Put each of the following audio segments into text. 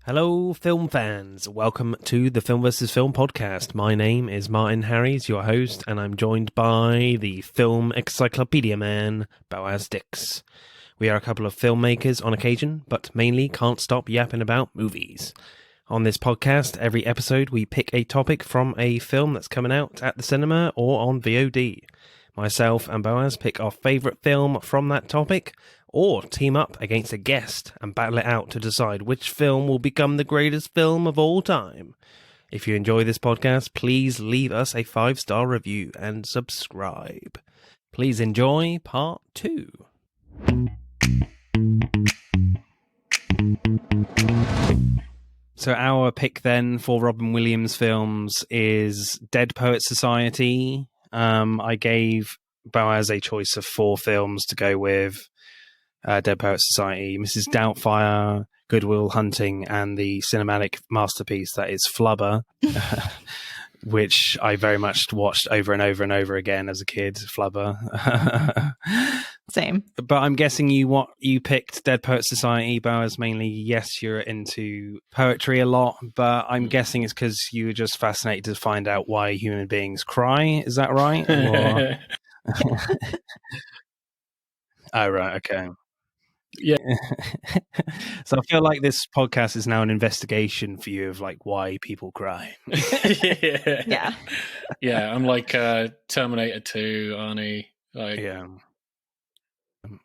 Hello, film fans. Welcome to the Film vs. Film podcast. My name is Martin Harries, your host, and I'm joined by the film encyclopedia man, Boaz Dix. We are a couple of filmmakers on occasion, but mainly can't stop yapping about movies. On this podcast, every episode we pick a topic from a film that's coming out at the cinema or on VOD. Myself and Boaz pick our favourite film from that topic, or team up against a guest and battle it out to decide which film will become the greatest film of all time. If you enjoy this podcast, please leave us a 5-star review and subscribe. Please enjoy part 2. So our pick then for Robin Williams films is Dead Poets Society. I gave Boaz a choice of 4 films to go with. Dead Poets Society, Mrs. Doubtfire, Good Will Hunting, and the cinematic masterpiece that is Flubber, which I very much watched over and over and over again as a kid, Flubber. Same. But I'm guessing you picked Dead Poets Society, Boaz, mainly. Yes, you're into poetry a lot, but I'm guessing it's because you were just fascinated to find out why human beings cry. Is that right? Or... Oh, right, okay. Yeah. So I feel like this podcast is now an investigation for you of like why people cry. Yeah. I'm like Terminator 2, Arnie. Like, yeah.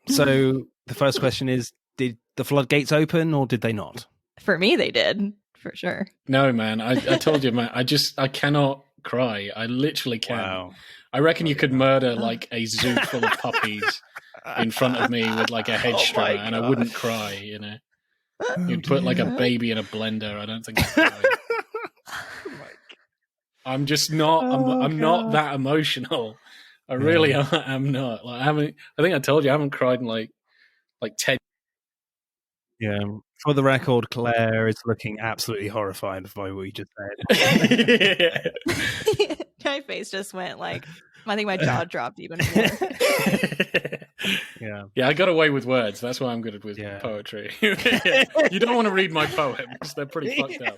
So the first question is: did the floodgates open or did they not? For me, they did, for sure. No, man. I told you, man. I cannot cry. I literally can't. Wow. I reckon you could murder like a zoo full of puppies in front of me with like a hedge trimmer, and I wouldn't cry. You know, you'd put like a baby in a blender. I don't think I'd cry. I'm just not. I'm not that emotional. I really am not. Like I think I told you I haven't cried in like 10. Yeah. For the record, Claire is looking absolutely horrified by what you just said. My face just went like, I think my jaw dropped even more. Yeah, I got away with words. That's why I'm good with poetry. You don't want to read my poems; they're pretty fucked up.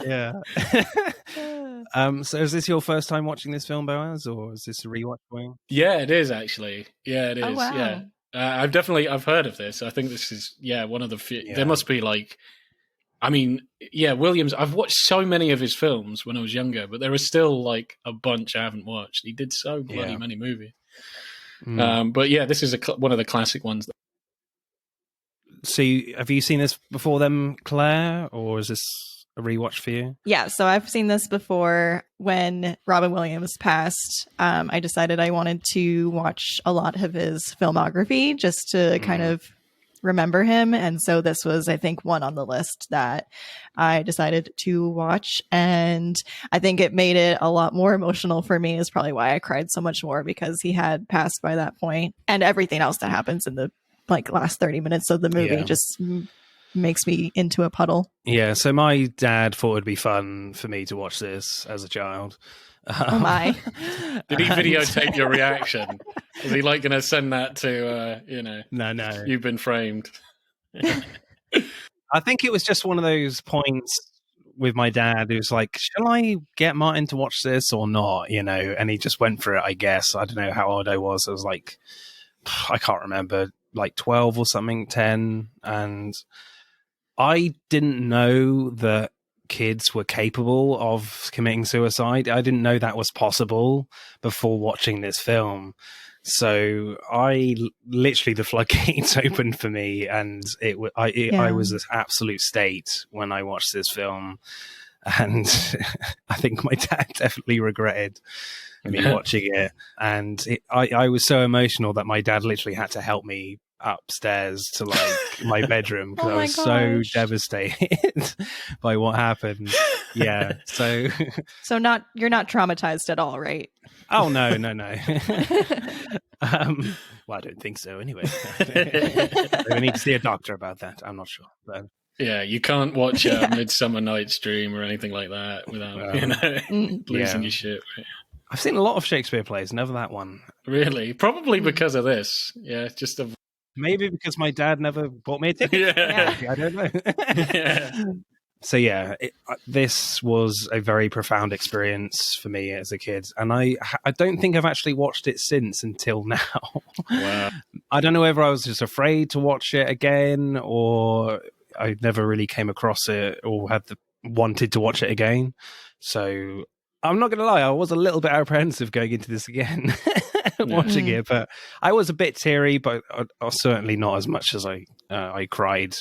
Yeah. So is this your first time watching this film, Boaz, or is this a rewatch for you? Yeah, it is actually. Yeah, it is. Oh, wow. Yeah. I've heard of this. I think this is one of the few. Yeah. There must be like, I mean, Williams. I've watched so many of his films when I was younger, but there are still like a bunch I haven't watched. He did so bloody many movies. But yeah, this is one of the classic ones. So have you seen this before then, Claire, or is this a rewatch for you? Yeah, so I've seen this before. When Robin Williams passed, I decided I wanted to watch a lot of his filmography just to kind of remember him. And so this was, I think, one on the list that I decided to watch. And I think it made it a lot more emotional for me, is probably why I cried so much more, because he had passed by that point. And everything else that happens in the last 30 minutes of the movie just makes me into a puddle. Yeah, so my dad thought it'd be fun for me to watch this as a child. Oh my. Did he videotape your reaction? Was he like going to send that to, No. You've been framed? I think it was just one of those points with my dad who's like, shall I get Martin to watch this or not? You know, and he just went for it, I guess. I don't know how old I was. I was like, I can't remember, like 12 or something, 10. And I didn't know that kids were capable of committing suicide. I didn't know that was possible before watching this film. So literally the floodgates opened for me, and I was this absolute state when I watched this film. And I think my dad definitely regretted me watching it. And I was so emotional that my dad literally had to help me upstairs to my bedroom because I was so devastated by what happened. Yeah. So you're not traumatized at all, right? Oh no. Well, I don't think so anyway. We need to see a doctor about that. I'm not sure. But... Yeah, you can't watch Midsummer Night's Dream or anything like that without losing your shit. Right? I've seen a lot of Shakespeare plays, never that one. Really? Probably because of this. Yeah, it's just Maybe because my dad never bought me a ticket. Yeah. I don't know. Yeah. So yeah, this was a very profound experience for me as a kid, and I don't think I've actually watched it since until now. Wow. I don't know whether I was just afraid to watch it again, or I never really came across it, or wanted to watch it again. So I'm not going to lie, I was a little bit apprehensive going into this again, watching it, but I was a bit teary, but certainly not as much as I cried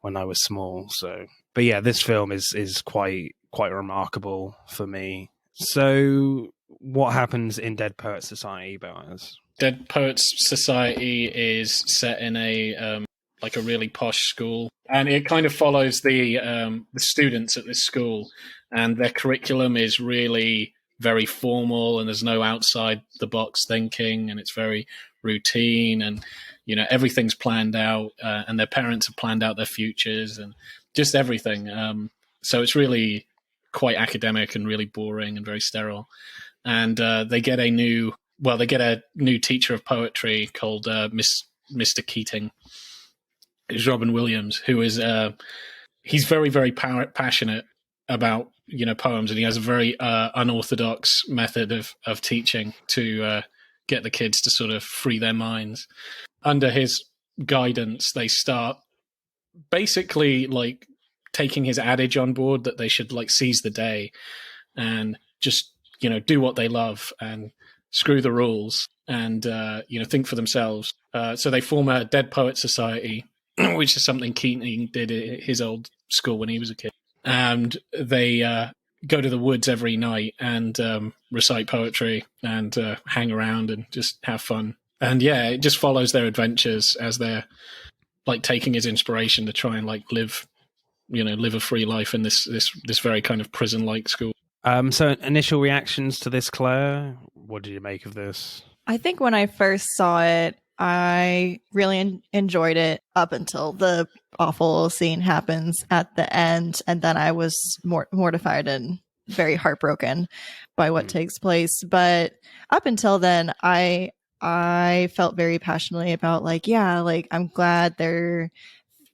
when I was small. So. But yeah, this film is quite remarkable for me. So, what happens in Dead Poets Society, Boaz? Dead Poets Society is set in a like a really posh school, and it kind of follows the students at this school, and their curriculum is really very formal, and there's no outside the box thinking, and it's very routine, and everything's planned out, and their parents have planned out their futures and just everything. So it's really quite academic and really boring and very sterile. And they get a new teacher of poetry called Mr. Keating. It's Robin Williams, who is he's very, very passionate about poems, and he has a very unorthodox method of teaching to get the kids to sort of free their minds. Under his guidance, they start basically like taking his adage on board that they should like seize the day and just do what they love and screw the rules and think for themselves. So they form a Dead Poets Society, which is something Keating did at his old school when he was a kid, and they go to the woods every night and recite poetry and hang around and just have fun. And yeah, it just follows their adventures as they're like taking his inspiration to try and like live a free life in this very kind of prison-like school. So initial reactions to this, Claire. What did you make of this? I think when I first saw it, I really enjoyed it up until the awful scene happens at the end, and then I was mortified and very heartbroken by what takes place. But up until then, I felt very passionately about I'm glad they're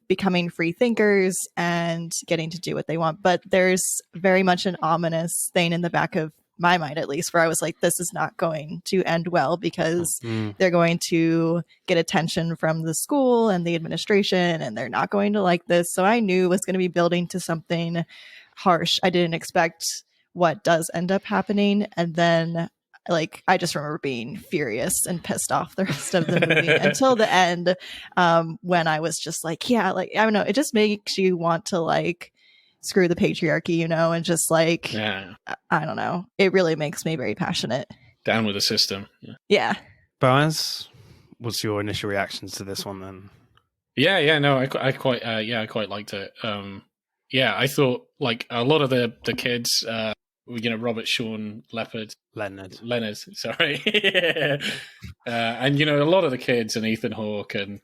becoming free thinkers and getting to do what they want. But there's very much an ominous thing in the back of my mind, at least, where I was like, this is not going to end well because they're going to get attention from the school and the administration, and they're not going to like this. So I knew it was going to be building to something harsh. I didn't expect what does end up happening. And then I just remember being furious and pissed off the rest of the movie until the end, when I was just like, I don't know, it just makes you want to screw the patriarchy, and just I don't know. It really makes me very passionate. Down with the system. Yeah. Boaz, what's your initial reactions to this one then? No, I quite liked it. I thought a lot of the kids, Robert Sean Leonard, sorry. And a lot of the kids and Ethan Hawke, and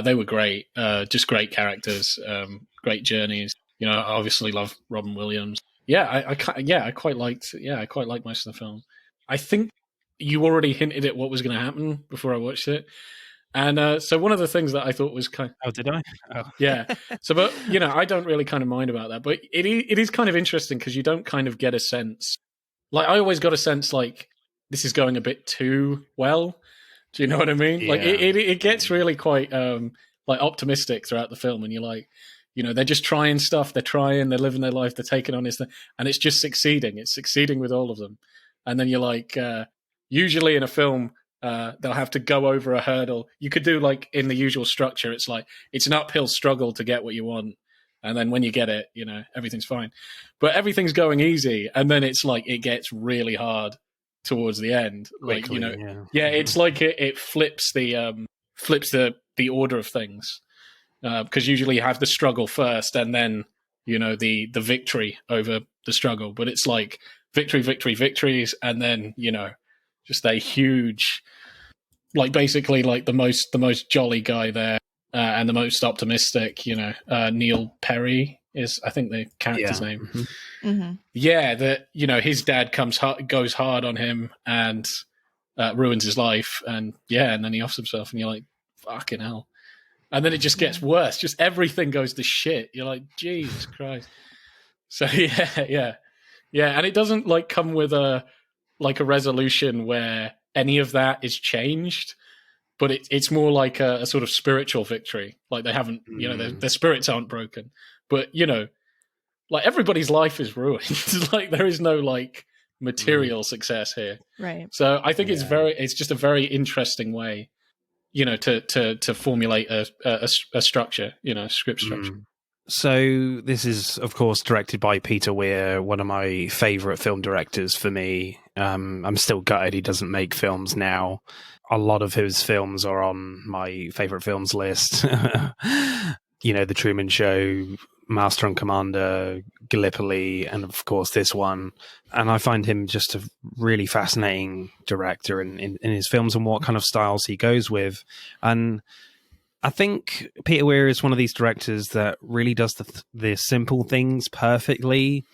they were great, just great characters, great journeys. I obviously love Robin Williams. I quite liked most of the film. I think you already hinted at what was going to happen before I watched it. And so one of the things that I thought was kind of... Oh, did I? Oh. Yeah. So, but, I don't really kind of mind about that. But it is kind of interesting because you don't kind of get a sense... I always got a sense this is going a bit too well. Do you know what I mean? Yeah. It gets really quite optimistic throughout the film, and you're they're just trying stuff. They're living their life. They're taking on this thing, and it's just succeeding. It's succeeding with all of them. And then you're usually in a film, they'll have to go over a hurdle. You could do in the usual structure. It's an uphill struggle to get what you want. And then when you get it, everything's fine. But everything's going easy. And then it's it gets really hard towards the end. Quickly, it's it flips the order of things. Because usually you have the struggle first and then, the victory over the struggle. But it's victories. And then, just a huge, basically the most jolly guy there. And the most optimistic, Neil Perry is, I think, the character's name. Mm-hmm. Mm-hmm. Yeah, that his dad goes hard on him and ruins his life, and then he offs himself, and you're like, fucking hell. And then it just gets worse. Just everything goes to shit. You're like, Jesus Christ. So yeah. And it doesn't like come with a resolution where any of that is changed, but it's more like a sort of spiritual victory. Like they haven't, their spirits aren't broken, but like everybody's life is ruined. Like there is no like material success here. Right. So I think it's just a very interesting way, to formulate a structure, script structure. So this is, of course, directed by Peter Weir, one of my favorite film directors for me. I'm still gutted he doesn't make films now. A lot of his films are on my favorite films list. The Truman Show, Master and Commander, Gallipoli, and of course this one. And I find him just a really fascinating director in his films and what kind of styles he goes with. And I think Peter Weir is one of these directors that really does the simple things perfectly.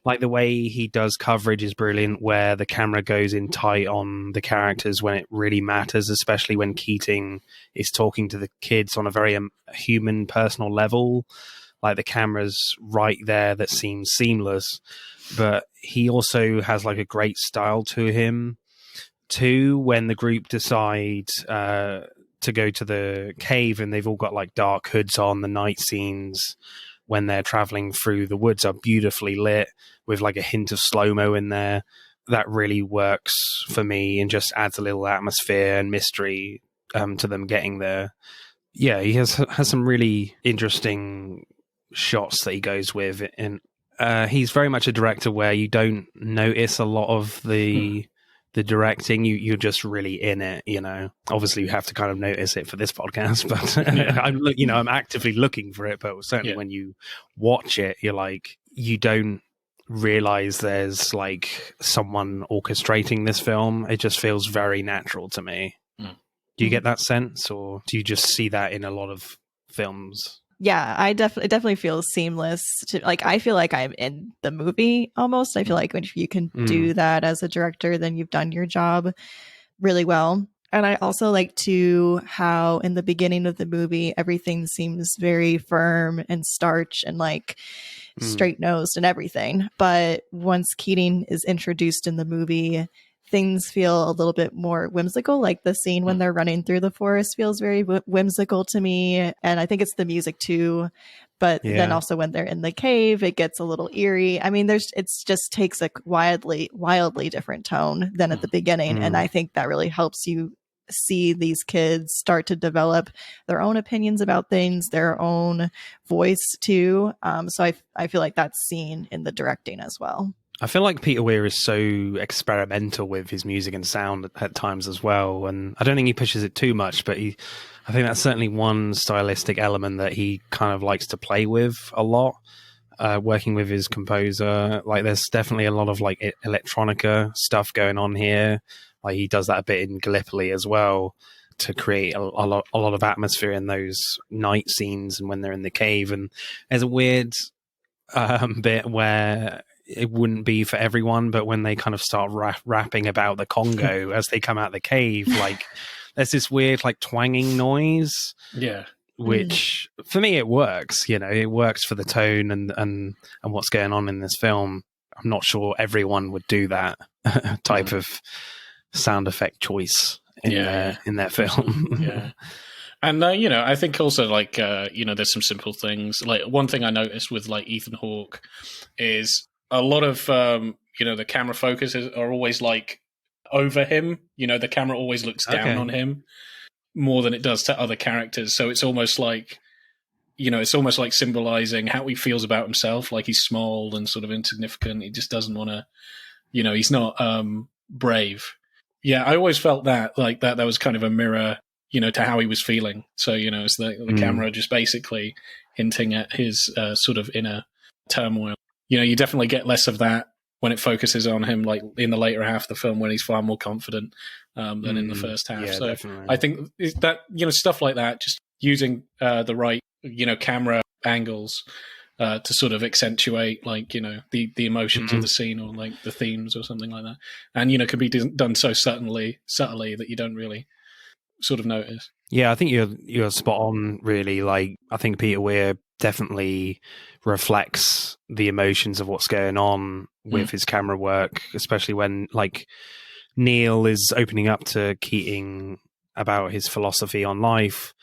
Like the way he does coverage is brilliant, where the camera goes in tight on the characters when it really matters, especially when Keating is talking to the kids on a very human, personal level. Like the camera's right there that seems seamless. But he also has like a great style to him too, when the group decide to go to the cave and they've all got like dark hoods on. The night scenes when they're traveling through the woods are beautifully lit with like a hint of slow-mo in there. That really works for me and just adds a little atmosphere and mystery to them getting there. Yeah, he has some really interesting shots that he goes with, and he's very much a director where you don't notice a lot of the directing. You're just really in it, Obviously you have to kind of notice it for this podcast, but I'm actively looking for it. But certainly when you watch it, you're like, you don't realize there's like someone orchestrating this film. It just feels very natural to me. Do you get that sense, or do you just see that in a lot of films? Yeah, it definitely feels seamless. I feel like I'm in the movie almost. I feel like if you can do that as a director, then you've done your job really well. And I also like how in the beginning of the movie, everything seems very firm and starch and like straight nosed and everything. But once Keating is introduced in the movie, things feel a little bit more whimsical. Like the scene when they're running through the forest feels very whimsical to me. And I think it's the music too. But then also when they're in the cave, it gets a little eerie. I mean, it just takes a wildly different tone than at the beginning. And I think that really helps you see these kids start to develop their own opinions about things, their own voice too. So I feel like that's seen in the directing as well. I feel like Peter Weir is so experimental with his music and sound at times as well. And I don't think he pushes it too much, but I think that's certainly one stylistic element that he kind of likes to play with a lot, working with his composer. Like there's definitely a lot of like electronica stuff going on here. Like he does that a bit in Gallipoli as well to create a lot of atmosphere in those night scenes and when they're in the cave. And there's a weird bit where it wouldn't be for everyone, but when they kind of start rapping about the Congo as they come out the cave, like there's this weird like twanging noise, which for me it works. It works for the tone and what's going on in this film. I'm not sure everyone would do that type of sound effect choice in their film. And I think also like there's some simple things. Like one thing I noticed with like Ethan Hawke is a lot of the camera focuses are always like over him. The camera always looks down on him more than it does to other characters. So it's almost like symbolizing how he feels about himself. Like he's small and sort of insignificant. He just doesn't want to, he's not brave. Yeah, I always felt that like that was kind of a mirror, to how he was feeling. So it's the camera just basically hinting at his sort of inner turmoil. You definitely get less of that when it focuses on him, like in the later half of the film when he's far more confident than in the first half. Yeah, so definitely. I think that, stuff like that, just using the right, camera angles to sort of accentuate like, the emotions of the scene or like the themes or something like that. And, can be done so subtly that you don't really sort of notice. Yeah, I think you're spot on, really. Like, I think Peter Weir definitely reflects the emotions of what's going on with his camera work, especially when, like, Neil is opening up to Keating about his philosophy on life.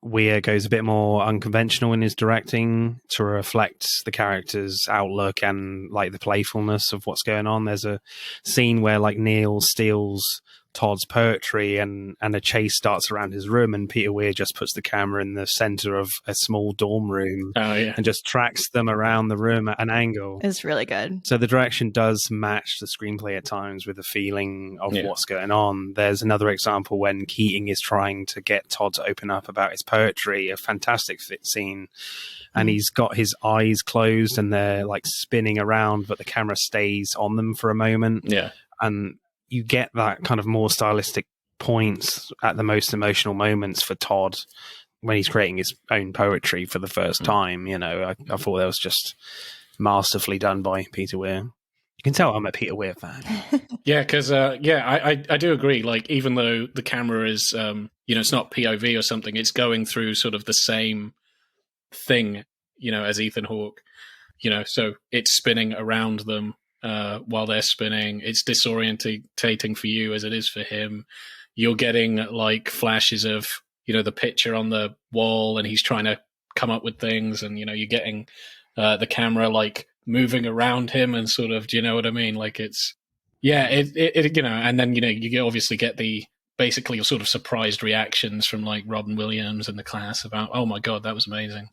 Weir goes a bit more unconventional in his directing to reflect the character's outlook and, like, the playfulness of what's going on. There's a scene where, like, Neil steals Todd's poetry and a chase starts around his room, and Peter Weir just puts the camera in the center of a small dorm room and just tracks them around the room at an angle. It's really good. So the direction does match the screenplay at times with the feeling of what's going on. There's another example when Keating is trying to get Todd to open up about his poetry, a fantastic fit scene, and he's got his eyes closed and they're like spinning around, but the camera stays on them for a moment. Yeah. And you get that kind of more stylistic points at the most emotional moments for Todd when he's creating his own poetry for the first time. You know, I thought that was just masterfully done by Peter Weir. You can tell I'm a Peter Weir fan. Yeah, because I do agree. Like, even though the camera is, it's not POV or something, it's going through sort of the same thing, as Ethan Hawke. So it's spinning around them while they're spinning. It's disorientating for you as it is for him. You're getting like flashes of, the picture on the wall, and he's trying to come up with things, and you're getting the camera like moving around him and sort of, do you know what I mean? Like, it's and then you obviously get the basically sort of surprised reactions from like Robin Williams and the class about, oh my god, that was amazing.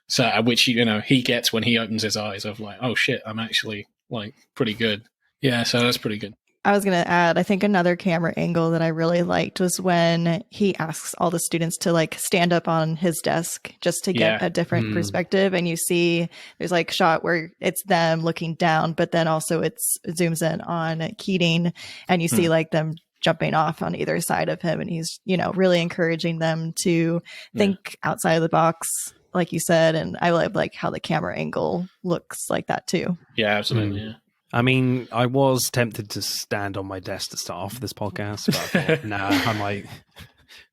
So which he gets when he opens his eyes of like, oh shit, I'm actually like pretty good. Yeah, so that's pretty good. I was going to add, I think another camera angle that I really liked was when he asks all the students to like stand up on his desk just to get a different perspective. And you see there's like a shot where it's them looking down, but then also it zooms in on Keating, and you see like them jumping off on either side of him. And he's, really encouraging them to think outside of the box, like you said. And I like how the camera angle looks like that too. Yeah, absolutely. Yeah. I mean, I was tempted to stand on my desk to start off this podcast, but I thought, nah, I might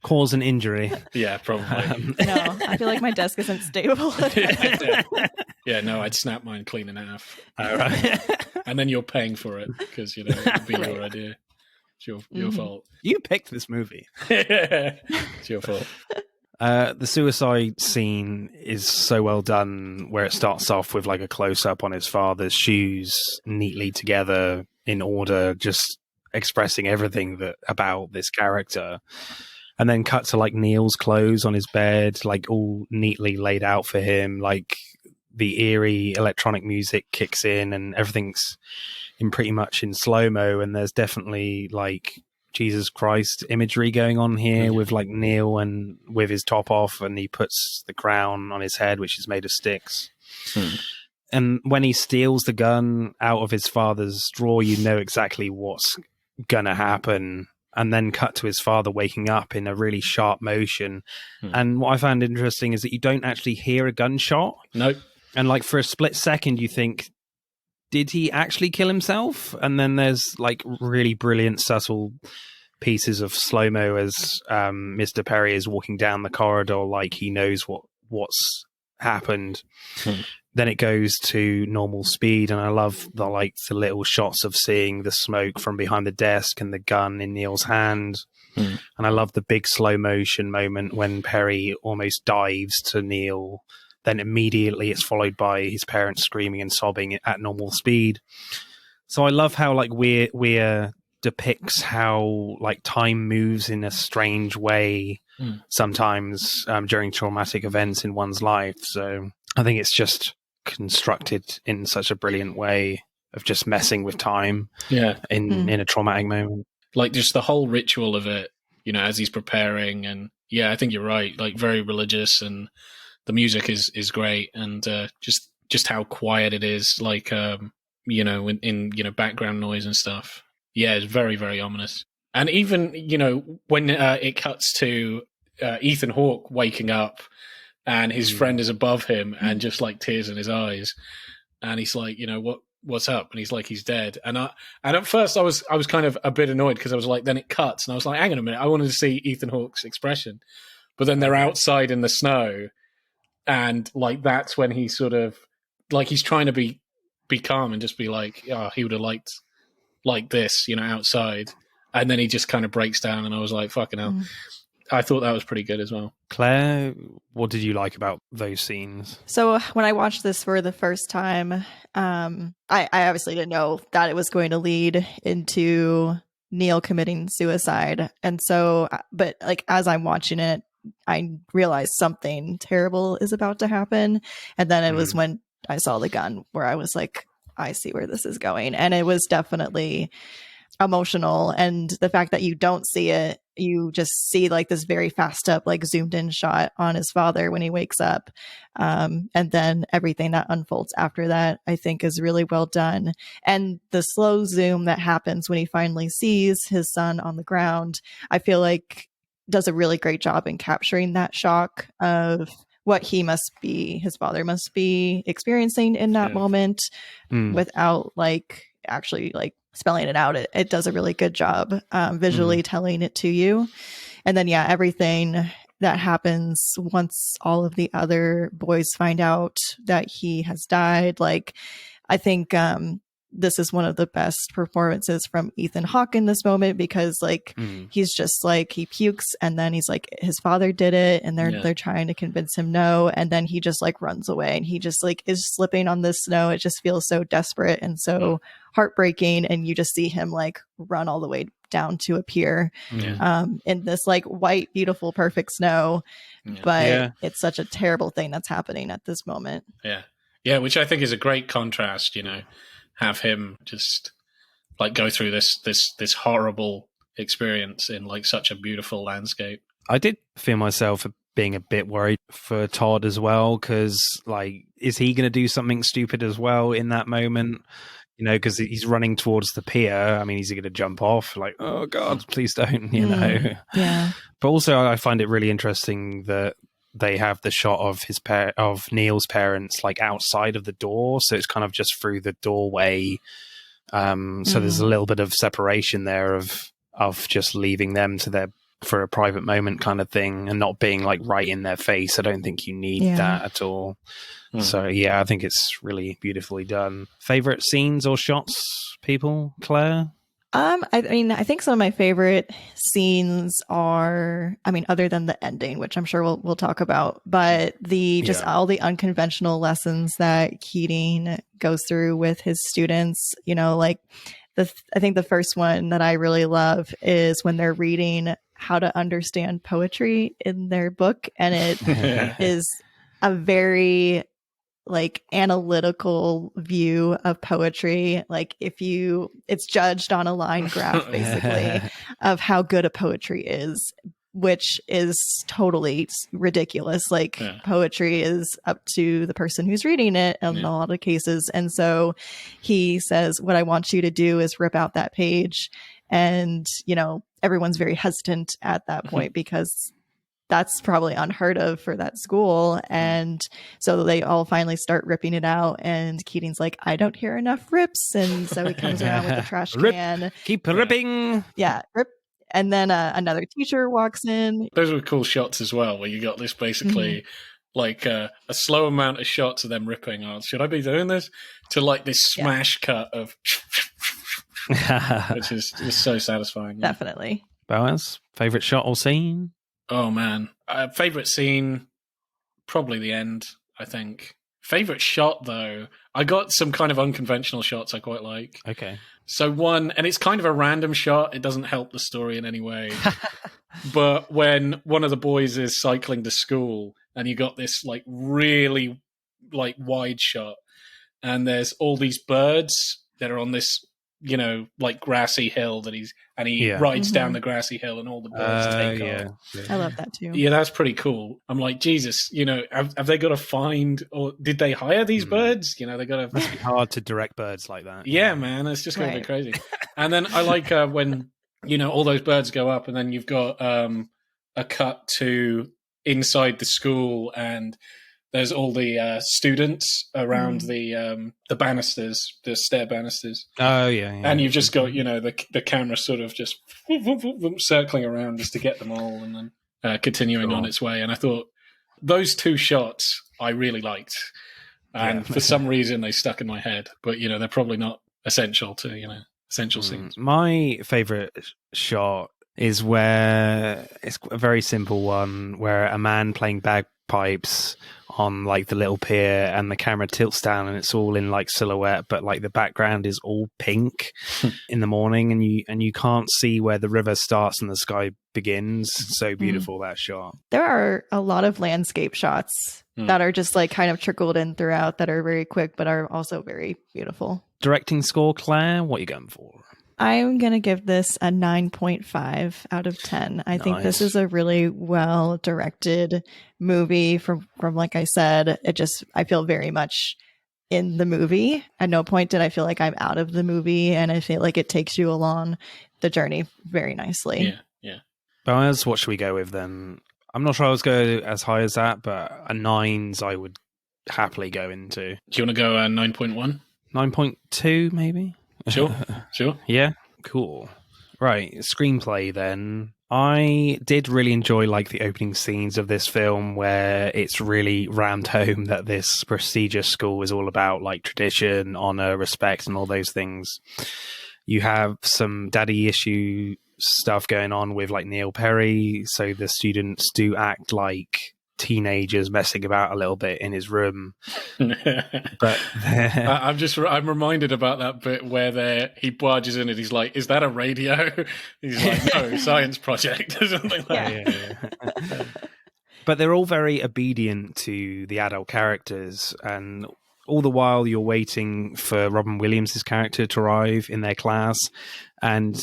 cause an injury. Yeah, probably. No, I feel like my desk isn't stable. Yeah, no, I'd snap mine clean in half. Right. And then you're paying for it because, it would be your idea. It's your fault. You picked this movie. It's your fault. The suicide scene is so well done, where it starts off with like a close-up on his father's shoes neatly together in order, just expressing everything about this character, and then cut to like Neil's clothes on his bed, like all neatly laid out for him. Like the eerie electronic music kicks in and everything's pretty much in slow-mo, and there's definitely like Jesus Christ imagery going on here with like Neil and with his top off, and he puts the crown on his head, which is made of sticks. And when he steals the gun out of his father's drawer, you know exactly what's gonna happen. And then cut to his father waking up in a really sharp motion. And what I found interesting is that you don't actually hear a gunshot. Nope. And like for a split second, you think, did he actually kill himself? And then there's like really brilliant, subtle pieces of slow-mo as Mr. Perry is walking down the corridor like he knows what's happened. Then it goes to normal speed, and I love the little shots of seeing the smoke from behind the desk and the gun in Neil's hand. And I love the big slow motion moment when Perry almost dives to Neil. Then immediately it's followed by his parents screaming and sobbing at normal speed. So I love how like Weir depicts how like time moves in a strange way sometimes during traumatic events in one's life. So I think it's just constructed in such a brilliant way of just messing with time in a traumatic moment. Like just the whole ritual of it, as he's preparing. And yeah, I think you're right. Like very religious, and the music is great, and just how quiet it is, like in background noise and stuff. Yeah, it's very, very ominous. And even when it cuts to Ethan Hawke waking up, and his friend is above him, and just like tears in his eyes, and he's like, what's up? And he's like, he's dead. And at first I was kind of a bit annoyed because I was like, then it cuts, and I was like, hang on a minute, I wanted to see Ethan Hawke's expression. But then they're outside in the snow, and like that's when he sort of like he's trying to be calm and just be like, oh, he would have liked like this, outside. And then he just kind of breaks down, and I was like, fucking hell. I thought that was pretty good as well. Claire, what did you like about those scenes? So when I watched this for the first time, I obviously didn't know that it was going to lead into Neil committing suicide. And so, but like as I'm watching it, I realized something terrible is about to happen. And then it was when I saw the gun where I was like, I see where this is going. And it was definitely emotional. And the fact that you don't see it, you just see like this very fast up, like zoomed in shot on his father when he wakes up. And then everything that unfolds after that, I think is really well done. And the slow zoom that happens when he finally sees his son on the ground, I feel like does a really great job in capturing that shock of what his father must be experiencing in that moment without like actually like spelling it out. It does a really good job visually telling it to you. And then, everything that happens once all of the other boys find out that he has died. Like, I think this is one of the best performances from Ethan Hawke in this moment, because like he's just like he pukes and then he's like his father did it, and they're trying to convince him no, and then he just like runs away and he just like is slipping on the snow. It just feels so desperate and so heartbreaking, and you just see him like run all the way down to a pier in this like white, beautiful, perfect snow. But it's such a terrible thing that's happening at this moment. Which I think is a great contrast, have him just like go through this horrible experience in like such a beautiful landscape. I did feel myself being a bit worried for Todd as well, because like, is he going to do something stupid as well in that moment? Because he's running towards the pier. I mean, is he going to jump off? Like, oh God, please don't, Yeah. But also I find it really interesting that they have the shot of of Neil's parents like outside of the door, so it's kind of just through the doorway. So there's a little bit of separation there of just leaving them to for a private moment kind of thing, and not being like right in their face. I don't think you need that at all. So I think it's really beautifully done. Favorite scenes or shots, people? Claire? I mean, I think some of my favorite scenes are, other than the ending, which I'm sure we'll talk about, but all the unconventional lessons that Keating goes through with his students, like I think the first one that I really love is when they're reading how to understand poetry in their book. And it is a very like analytical view of poetry. Like it's judged on a line graph basically of how good a poetry is, which is totally ridiculous. Like poetry is up to the person who's reading it in a lot of cases. And so he says, what I want you to do is rip out that page. And, everyone's very hesitant at that point because that's probably unheard of for that school. And so they all finally start ripping it out. And Keating's like, I don't hear enough rips. And so he comes around with a trash can. Keep ripping. Yeah, rip. And then another teacher walks in. Those were cool shots as well, where you got this basically like a slow amount of shots of them ripping. Oh, should I be doing this? To like this smash cut of which is so satisfying. Definitely. Boaz, favorite shot or scene? Oh man, favorite scene, probably the end. I think favorite shot though, I got some kind of unconventional shots I quite like. Okay, so one, and it's kind of a random shot. It doesn't help the story in any way. But when one of the boys is cycling to school, and you got this like really like wide shot, and there's all these birds that are on this like grassy hill that he rides down the grassy hill, and all the birds take off. I love that too. Yeah, that's pretty cool. I'm like, Jesus, have they got to find, or did they hire these birds? They got to. Must be hard to direct birds like that. Yeah, man, it's just going to be crazy. And then I like when all those birds go up, and then you've got a cut to inside the school, and there's all the students around the banisters, the stair banisters. Oh yeah, yeah. And you've just got, you know, the camera sort of just circling around just to get them all, and then continuing on its way. And I thought those two shots I really liked, and for some reason they stuck in my head. But you know, they're probably not essential to, you know, essential scenes. My favorite shot is where it's a very simple one, where a man playing bagpipes on like the little pier, and the camera tilts down and it's all in like silhouette, but like the background is all pink in the morning, and you can't see where the river starts and the sky begins. So beautiful, that shot. There are a lot of landscape shots that are just like kind of trickled in throughout that are very quick but are also very beautiful. Directing score, Claire, what are you going for? I'm going to give this a 9.5 out of 10. I think this is a really well directed movie from like I said, I feel very much in the movie. At no point did I feel like I'm out of the movie, and I feel like it takes you along the journey very nicely. Yeah. Bowers, what should we go with then? I'm not sure I was going as high as that, but a 9s I would happily go into. Do you want to go 9.1? 9.2 maybe? Sure. Yeah, cool. Right, screenplay then. I did really enjoy like the opening scenes of this film, where it's really rammed home that this prestigious school is all about like tradition, honor, respect, and all those things. You have some daddy issue stuff going on with like Neil Perry, so the students do act like teenagers messing about a little bit in his room. But I'm reminded about that bit where he barges in and he's like, "Is that a radio?" He's like, "No, science project," or something like that. Yeah. But they're all very obedient to the adult characters, and all the while you're waiting for Robin Williams' character to arrive in their class, and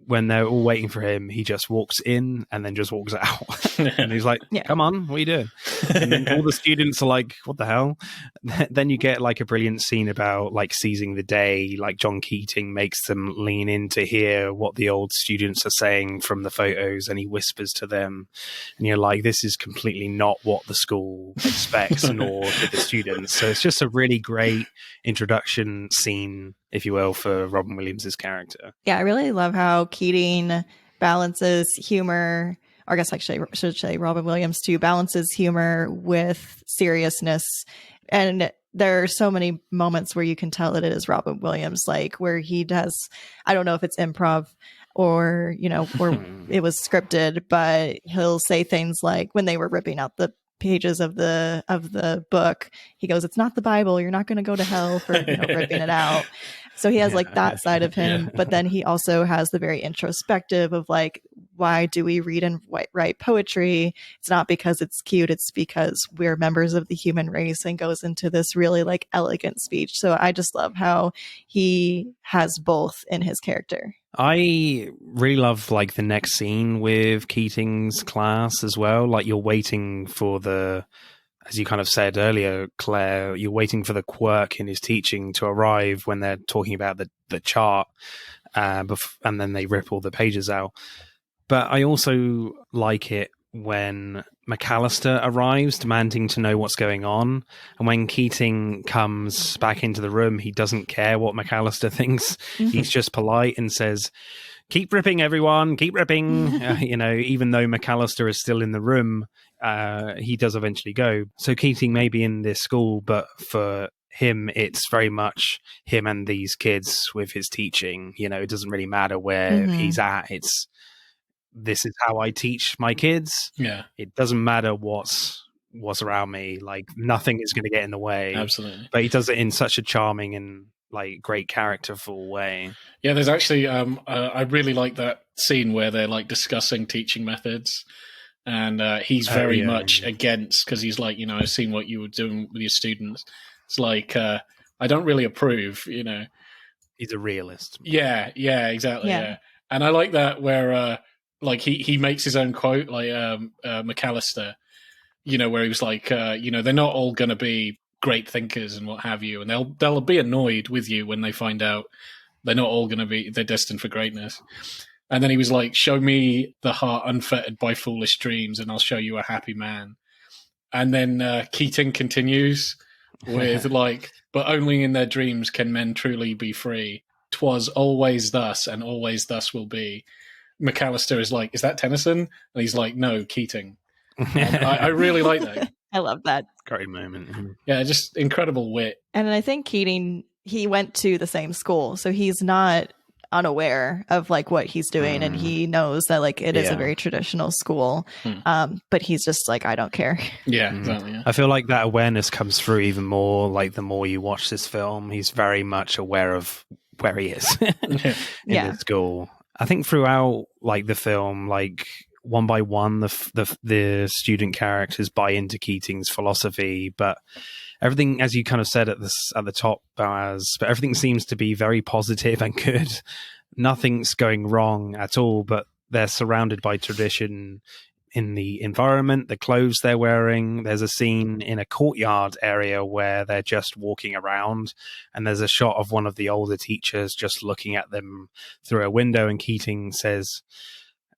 when they're all waiting for him, he just walks in and then just walks out. And he's like, "Come on, what are you doing?" And then all the students are like, "What the hell?" Then you get like a brilliant scene about like seizing the day. Like John Keating makes them lean in to hear what the old students are saying from the photos, and he whispers to them. And you're like, this is completely not what the school expects, nor to the students. So it's just a really great introduction scene, if you will, for Robin Williams' character. Yeah, I really love how Keating balances humor, or I guess actually I should say Robin Williams too, balances humor with seriousness. And there are so many moments where you can tell that it is Robin Williams, like where he does, I don't know if it's improv or, you know, or it was scripted, but he'll say things like when they were ripping out the pages of the book, he goes, "It's not the Bible, you're not going to go to hell for ripping it out." So he has like that side of him, but then he also has the very introspective of like, why do we read and write poetry? It's not because it's cute, it's because we're members of the human race, and goes into this really like elegant speech. So I just love how he has both in his character. I really love like the next scene with Keating's class as well. Like you're waiting for as you kind of said earlier, Claire, you're waiting for the quirk in his teaching to arrive when they're talking about the chart, and then they rip all the pages out. But I also like it when McAllister arrives demanding to know what's going on, and when Keating comes back into the room, he doesn't care what McAllister thinks. He's just polite and says, "Keep ripping, everyone, keep ripping." Even though McAllister is still in the room, he does eventually go. So Keating may be in this school, but for him, it's very much him and these kids with his teaching. It doesn't really matter where he's at. This is how I teach my kids. Yeah. It doesn't matter what's around me. Like nothing is going to get in the way. Absolutely. But he does it in such a charming and like great characterful way. Yeah, there's actually I really like that scene where they're like discussing teaching methods, and he's very much against, because he's like, I've seen what you were doing with your students. It's like I don't really approve. He's a realist. Yeah, exactly. Yeah. And I like that where like he makes his own quote, like McAllister, where he was like, they're not all going to be great thinkers and what have you, and they'll be annoyed with you when they find out they're not all going to be, they're destined for greatness. And then he was like, "Show me the heart unfettered by foolish dreams, and I'll show you a happy man." And then Keating continues with like, but only in their dreams can men truly be free. 'Twas always thus, and always thus will be. McAllister is like, is that Tennyson? And he's like, no, Keating. I really like that. I love that. Great moment. Yeah, just incredible wit. And I think Keating, he went to the same school, so he's not unaware of like what he's doing, and he knows that like it is a very traditional school. But he's just like, I don't care. Yeah, exactly. Yeah. I feel like that awareness comes through even more. Like the more you watch this film, he's very much aware of where he is in the school. I think throughout like the film, like one by one, the student characters buy into Keating's philosophy, but everything, as you kind of said at the top, but everything seems to be very positive and good. Nothing's going wrong at all, but they're surrounded by tradition in the environment, the clothes they're wearing. There's a scene in a courtyard area where they're just walking around, and there's a shot of one of the older teachers just looking at them through a window, and Keating says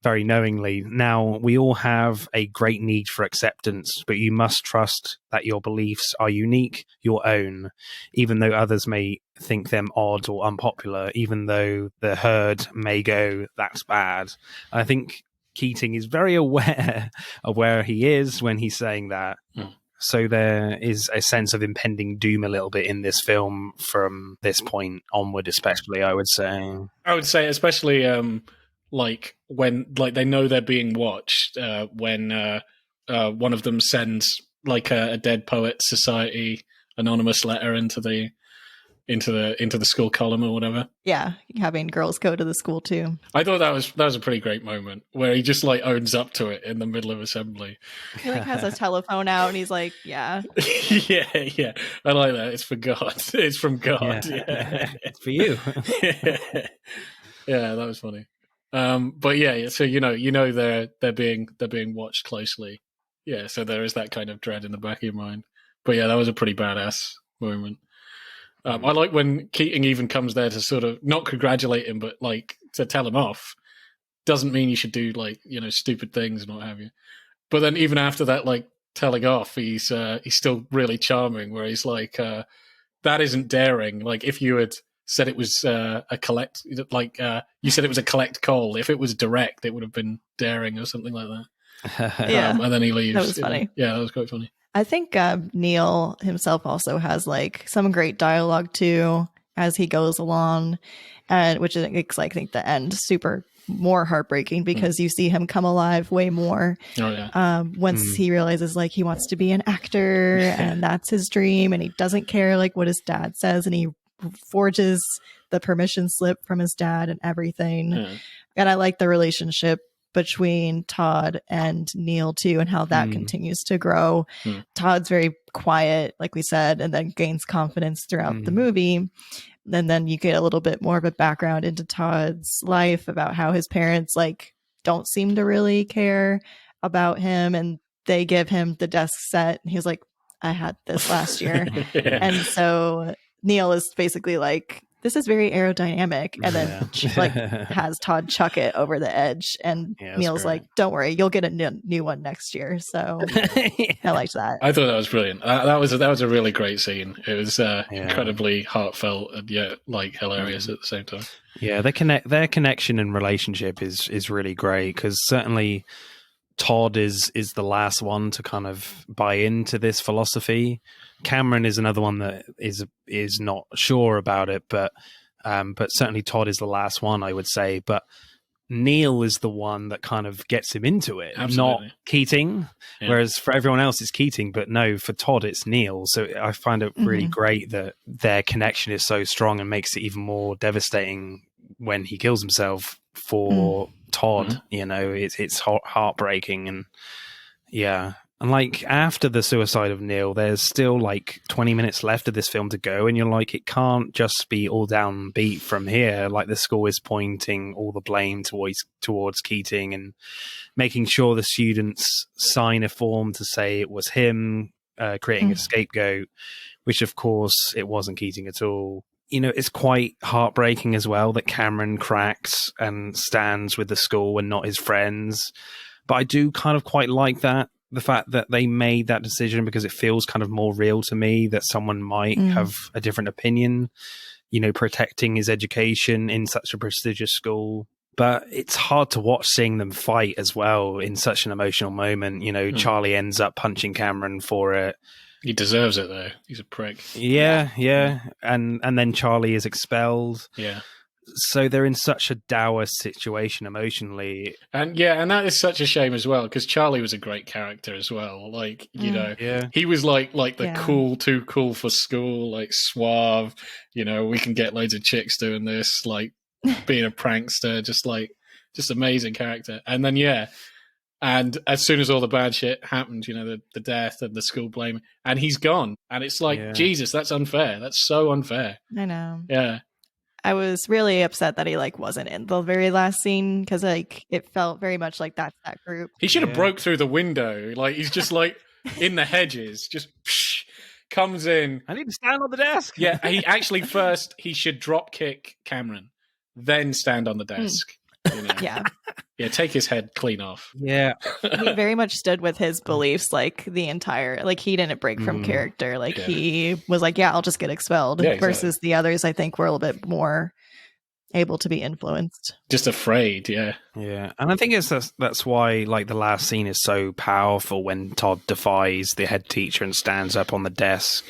very knowingly, now we all have a great need for acceptance, but you must trust that your beliefs are unique, your own, even though others may think them odd or unpopular, even though the herd may go, that's bad. I think Keating is very aware of where he is when he's saying that. So there is a sense of impending doom a little bit in this film from this point onward, especially, I would say. I would say especially like when like they know they're being watched, when one of them sends like a Dead Poets Society anonymous letter into the school column or whatever. Yeah, having girls go to the school too. I thought that was a pretty great moment where he just like owns up to it in the middle of assembly. He like has a telephone out and he's like, yeah. yeah. I like that. It's for God. It's from God. Yeah. It's for you. Yeah, that was funny. But yeah, so you know they're being watched closely. Yeah, so there is that kind of dread in the back of your mind. But yeah, that was a pretty badass moment. I like when Keating even comes there to sort of not congratulate him, but like to tell him off. Doesn't mean you should do like, stupid things and what have you. But then even after that, like telling off, he's still really charming. Where he's like, that isn't daring. Like if you had said it was a collect, like you said it was a collect call. If it was direct, it would have been daring or something like that. Yeah, and then he leaves. That was funny. Yeah, that was quite funny. I think Neil himself also has like some great dialogue too as he goes along, and which is like I think the end super more heartbreaking because you see him come alive way more. Oh yeah. Once he realizes like he wants to be an actor and that's his dream, and he doesn't care like what his dad says, and he forges the permission slip from his dad and everything. Yeah. And I like the relationship between Todd and Neil too, and how that continues to grow. Todd's very quiet, like we said, and then gains confidence throughout the movie. And then you get a little bit more of a background into Todd's life about how his parents like don't seem to really care about him, and they give him the desk set and he's like, I had this last year. And so Neil is basically like, this is very aerodynamic, and then like has Todd chuck it over the edge, and Neil's like, don't worry, you'll get a new one next year. So I liked that. I thought that was brilliant. That was a really great scene. It was incredibly heartfelt and yet like hilarious at the same time. Yeah, their connection and relationship is really great, because certainly Todd is the last one to kind of buy into this philosophy. Cameron is another one that is not sure about it, but certainly Todd is the last one, I would say. But Neil is the one that kind of gets him into it, not Keating. Yeah. Whereas for everyone else, it's Keating, but no, for Todd, it's Neil. So I find it really great that their connection is so strong and makes it even more devastating when he kills himself for Todd. It's heartbreaking, and yeah. And like after the suicide of Neil, there's still like 20 minutes left of this film to go, and you're like, it can't just be all downbeat from here. Like the school is pointing all the blame towards Keating and making sure the students sign a form to say it was him, creating a scapegoat, which of course it wasn't Keating at all. It's quite heartbreaking as well that Cameron cracks and stands with the school and not his friends. But I do kind of quite like that. the fact that they made that decision because it feels kind of more real to me that someone might have a different opinion, you know, protecting his education in such a prestigious school. But it's hard to watch seeing them fight as well in such an emotional moment. You know, Charlie ends up punching Cameron for it. He deserves it, though. He's a prick. Yeah. And then Charlie is expelled. Yeah. So they're in such a dour situation emotionally. And that is such a shame as well, because Charlie was a great character as well. Like, you know, he was like the cool, too cool for school, like suave, you know, we can get loads of chicks doing this, like being a prankster, just amazing character. And then, and as soon as all the bad shit happened, you know, the death and the school blame, and he's gone. And it's like, Jesus, that's unfair. That's so unfair. I know. Yeah. I was really upset that he like wasn't in the very last scene because like it felt very much like that's that group. He should have broke through the window. Like he's just like in the hedges, just comes in. I need to stand on the desk. Yeah, he actually first he should drop kick Cameron, then stand on the desk. You know? Yeah, take his head clean off. Yeah. He very much stood with his beliefs, like the entire, like he didn't break from character. Like he was like, I'll just get expelled. Versus the others, I think were a little bit more able to be influenced. Just afraid, Yeah. And I think that's why like the last scene is so powerful when Todd defies the head teacher and stands up on the desk,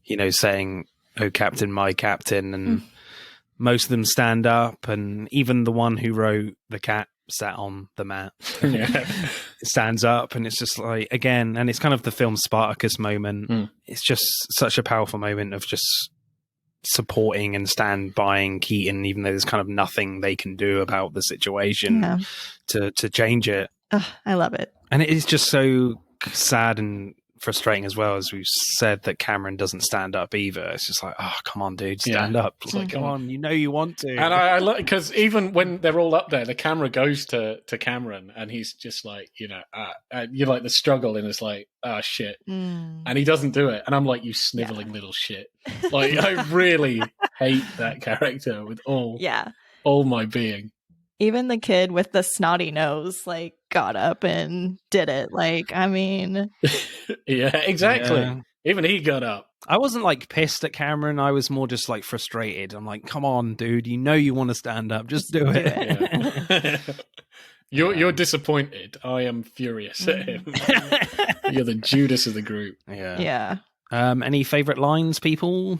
you know, saying, "Oh, Captain, my Captain," and most of them stand up, and even the one who wrote The Cat sat on the mat stands up, and it's just like, again, and it's kind of the film Spartacus moment. It's just such a powerful moment of just supporting and stand buying Keaton, even though there's kind of nothing they can do about the situation to change it. I love it. And it is just so sad and frustrating as well, as we've said, that Cameron doesn't stand up either. It's just like, oh, come on, dude, stand up. It's like, come on, you know you want to. And I like, because even when they're all up there, the camera goes to Cameron, and he's just like, you know, you're like the struggle, and it's like, oh shit, and he doesn't do it, and I'm like, you sniveling little shit. Like, I really hate that character with all my being. Even the kid with the snotty nose, like, got up and did it. Like, I mean... Yeah, exactly. Yeah. Even he got up. I wasn't, like, pissed at Cameron. I was more just, like, frustrated. I'm like, come on, dude. You know you want to stand up. Just do it. You're disappointed. I am furious at him. You're the Judas of the group. Yeah. Any favourite lines, people?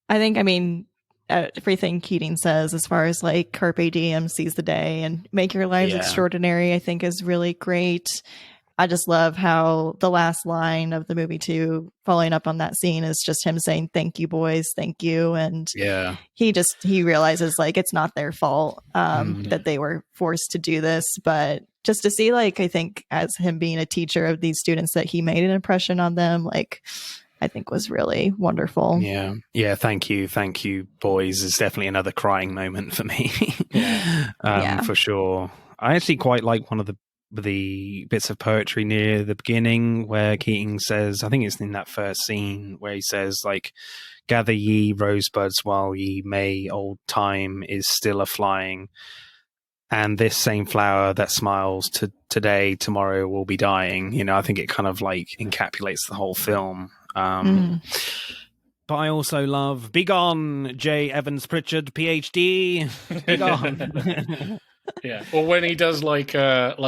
I think, I mean... everything Keating says as far as like carpe diem, seize the day and make your lives extraordinary, I think is really great. I just love how the last line of the movie too, following up on that scene, is just him saying, "Thank you, boys, thank you." And he realizes like it's not their fault that they were forced to do this, but just to see, like, I think as him being a teacher of these students, that he made an impression on them, like, I think was really wonderful. Yeah. Thank you, boys. Is definitely another crying moment for me. For sure. I actually quite like one of the bits of poetry near the beginning where Keating says, I think it's in that first scene where he says, like, "Gather ye rosebuds while ye may, old time is still a flying. And this same flower that smiles today, tomorrow will be dying." You know, I think it kind of like encapsulates the whole film. But I also love "Begone, J. Evans Pritchard, PhD." Begone. Or when he does like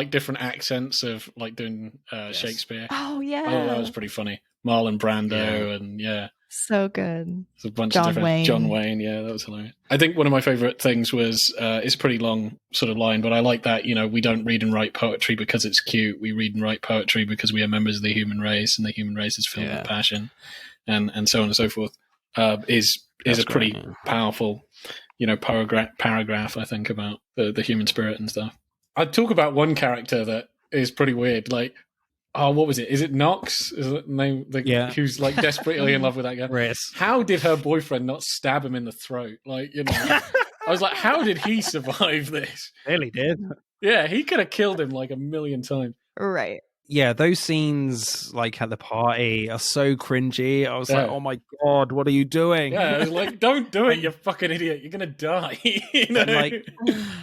different accents of like doing Shakespeare. Oh yeah, that was pretty funny. Marlon Brando and so good. There's a bunch of different John Wayne. Yeah, that was hilarious. I think one of my favorite things was it's a pretty long sort of line, but I like that, you know, we don't read and write poetry because it's cute. We read and write poetry because we are members of the human race, and the human race is filled with passion, and so on and so forth. Is a pretty powerful, you know, paragraph, I think, about the human spirit and stuff. I'd talk about one character that is pretty weird, like, oh, what was it? Is it Knox? Is it the name? Who's like desperately in love with that guy? Riss. How did her boyfriend not stab him in the throat? Like, you know, I was like, how did he survive this? Really did. Yeah, he could have killed him like a million times. Right. Yeah, those scenes like at the party are so cringy. I was like, oh my God, what are you doing? Yeah, I was like, don't do it, you fucking idiot. You're going to die. You know? And like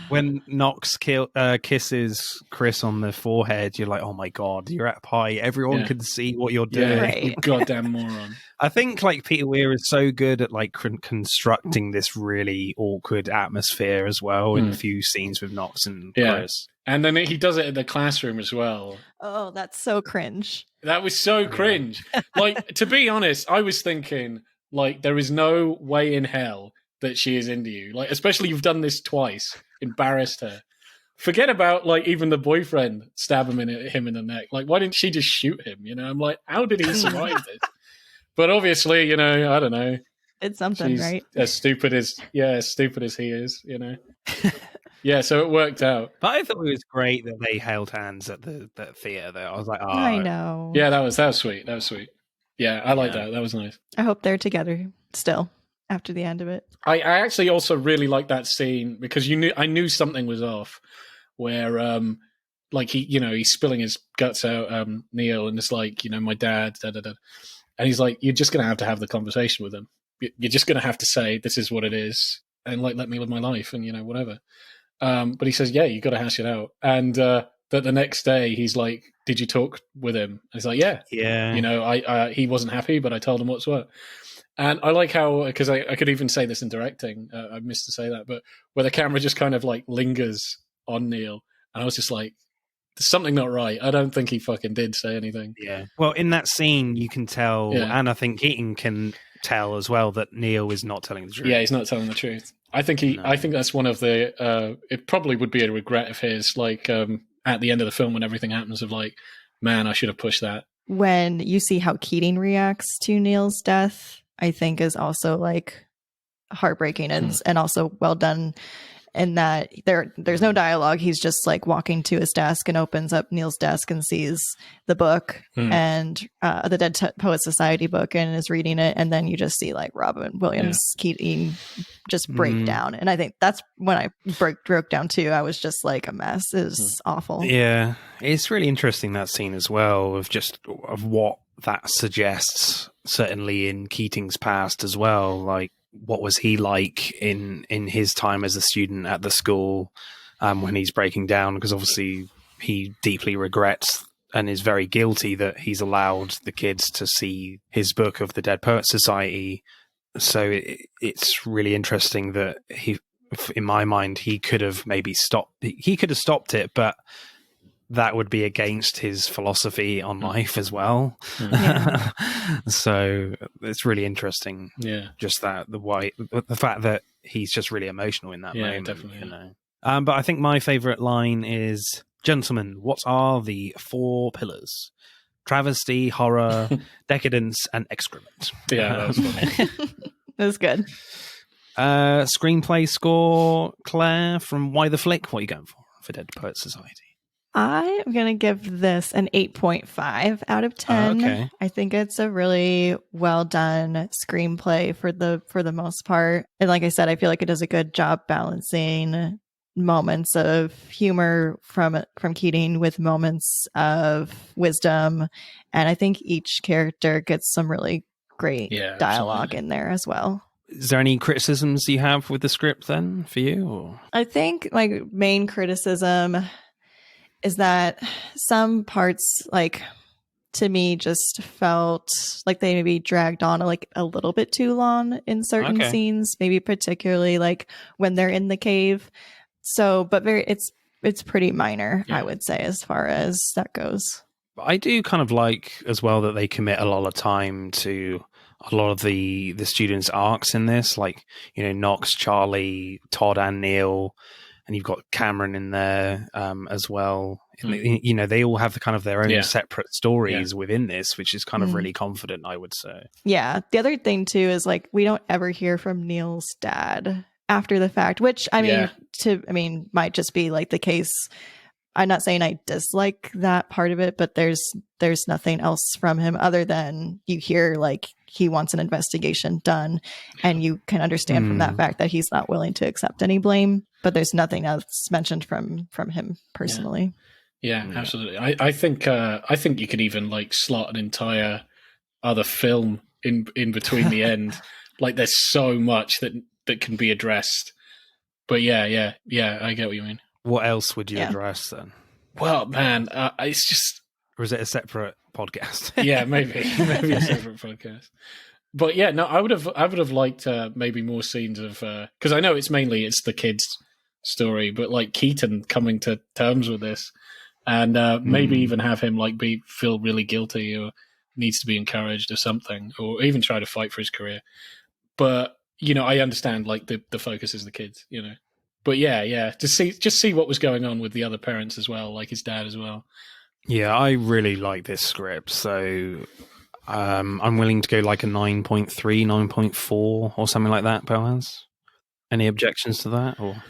when Knox kisses Chris on the forehead, you're like, oh my God, you're at a party. Everyone can see what you're doing. Right. You goddamn moron. I think like Peter Weir is so good at like constructing this really awkward atmosphere as well in a few scenes with Knox and Chris. And then he does it in the classroom as well. Oh, that's so cringe. That was so cringe. Like, to be honest, I was thinking, like, there is no way in hell that she is into you. Like, especially you've done this twice, embarrassed her. Forget about, like, even the boyfriend stab him in the neck. Like, why didn't she just shoot him? You know, I'm like, how did he survive this? But obviously, you know, I don't know. It's something, right? As stupid as he is, you know. Yeah, so it worked out. But I thought it was great that they held hands at the theater. Though I was like, oh, I know. Yeah, that was sweet. That was sweet. Yeah, I like that. That was nice. I hope they're together still after the end of it. I actually also really like that scene because I knew something was off. Where like he's spilling his guts out, Neil, and it's like, you know, my dad, da da da, and he's like, you're just gonna have the conversation with him. You're just gonna have to say this is what it is, and like let me live my life, and you know whatever. But he says, yeah, you got to hash it out. And that the next day he's like, did you talk with him? And he's like, yeah. You know, he wasn't happy, but I told him what's what. And I like how, because I could even say this in directing, I missed to say that, but where the camera just kind of like lingers on Neil. And I was just like, there's something not right. I don't think he fucking did say anything. Yeah. Well, in that scene, you can tell, and I think Keaton can tell as well, that Neil is not telling the truth. Yeah, he's not telling the truth. I think I think that's one of the. It probably would be a regret of his, like at the end of the film when everything happens, of like, man, I should have pushed that. When you see how Keating reacts to Neil's death, I think is also like heartbreaking and also well done. In that there's no dialogue. He's just like walking to his desk and opens up Neil's desk and sees the book and the Dead Poets Society book and is reading it. And then you just see like Robin Williams Keating just break down. And I think that's when I broke down too. I was just like a mess. It was awful. Yeah. It's really interesting, that scene as well, of what that suggests, certainly in Keating's past as well. Like, what was he like in his time as a student at the school when he's breaking down? Because obviously he deeply regrets and is very guilty that he's allowed the kids to see his book of the Dead Poets Society. So it's really interesting that he, in my mind, he could have maybe stopped it, but that would be against his philosophy on life as well. So it's really interesting. Yeah. Just that, the fact that he's just really emotional in that moment. Definitely. You know? But I think my favorite line is, gentlemen, what are the 4 pillars? Travesty, horror, decadence, and excrement. Yeah, that was funny. That was good. Screenplay score, Claire, from Why the Flick? What are you going for Dead Poets Society? I am going to give this an 8.5 out of 10. Okay. I think it's a really well done screenplay for the most part. And like I said, I feel like it does a good job balancing moments of humor from Keating with moments of wisdom. And I think each character gets some really great dialogue absolutely. In there as well. Is there any criticisms you have with the script then for you? Or? I think like main criticism is that some parts, like, to me, just felt like they maybe dragged on like a little bit too long in certain scenes, maybe particularly like when they're in the cave. So, but it's pretty minor, I would say, as far as that goes. I do kind of like as well that they commit a lot of time to a lot of the students' arcs in this, like, you know, Knox, Charlie, Todd, and Neil. And you've got Cameron in there as well. You know, they all have kind of their own separate stories within this, which is kind of really confident, I would say. Yeah. The other thing, too, is like we don't ever hear from Neil's dad after the fact, which, I mean, might just be like the case. I'm not saying I dislike that part of it, but there's nothing else from him other than you hear like he wants an investigation done, and you can understand from that fact that he's not willing to accept any blame, but there's nothing else mentioned from him personally. Yeah, absolutely. I think you could even like slot an entire other film in between the end. Like there's so much that can be addressed. But yeah, I get what you mean. What else would you address then? Well, man, it's just. Or is it a separate podcast? Yeah, maybe a separate podcast. But yeah, no, I would have liked maybe more scenes of because I know it's the kids' story, but like Keaton coming to terms with this, and maybe even have him like feel really guilty or needs to be encouraged or something, or even try to fight for his career. But I understand like the focus is the kids, But yeah, just see what was going on with the other parents as well, like his dad as well. Yeah, I really like this script, so I'm willing to go like a 9.3, 9.4 or something like that, Boaz. Any objections to that? Or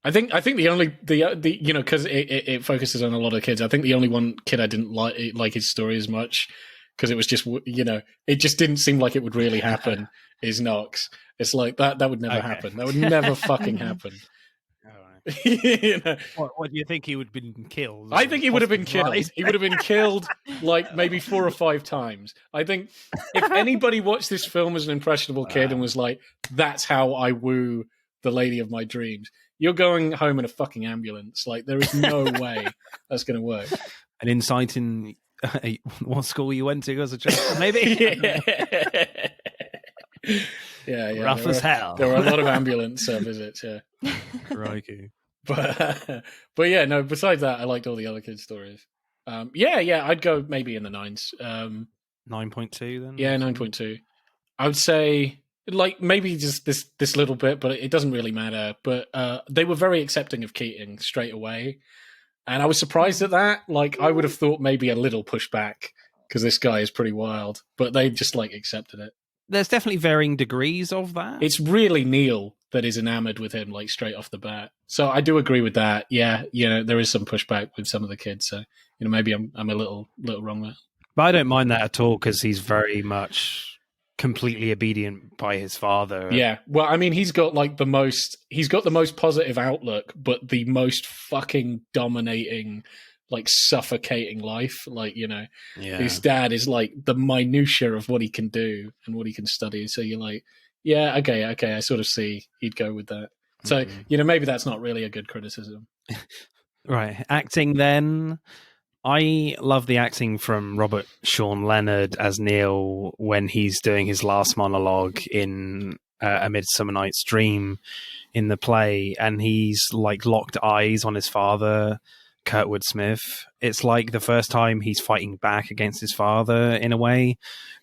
I think the only because it focuses on a lot of kids. I think the only one kid I didn't like his story as much because it was just it just didn't seem like it would really happen. Is Knox? It's like that would never happen. That would never fucking happen. What do you think he would have been killed? I think he would have been killed. He would have been killed like maybe 4 or 5 times. I think if anybody watched this film as an impressionable kid and was like, "That's how I woo the lady of my dreams," you're going home in a fucking ambulance. Like there is no way that's going to work. An insight in what school you went to as a child, maybe. Yeah. Rough as hell. There were a lot of ambulance visits. Yeah. Crikey. But yeah, no. Besides that, I liked all the other kids' stories. Yeah. I'd go maybe in the 9s. 9.2 then. Yeah, 9.2. I would say like maybe just this little bit, but it doesn't really matter. But they were very accepting of Keating straight away, and I was surprised at that. Like I would have thought maybe a little pushback because this guy is pretty wild, but they just like accepted it. There's definitely varying degrees of that. It's really Neil that is enamored with him, like straight off the bat. So I do agree with that. Yeah, there is some pushback with some of the kids. So maybe I'm a little wrong there. But I don't mind that at all because he's very much completely obedient by his father. Yeah, well, I mean, he's got the most positive outlook, but the most fucking dominating, like suffocating life. Like, his dad is like the minutia of what he can do and what he can study. So you're like, yeah, okay, I sort of see he'd go with that. So, maybe that's not really a good criticism. Right. Acting then. I love the acting from Robert Sean Leonard as Neil when he's doing his last monologue in A Midsummer Night's Dream in the play, and he's like locked eyes on his father, Kurtwood Smith. It's like the first time he's fighting back against his father in a way,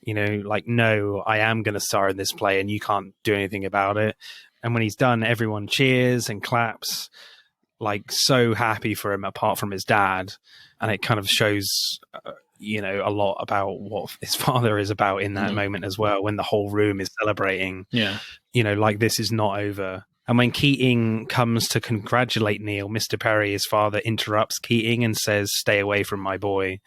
like, no, I am going to star in this play and you can't do anything about it. And when he's done, everyone cheers and claps, like so happy for him apart from his dad. And it kind of shows, a lot about what his father is about in that moment as well, when the whole room is celebrating, like this is not over. And when Keating comes to congratulate Neil, Mr. Perry, his father, interrupts Keating and says, "Stay away from my boy."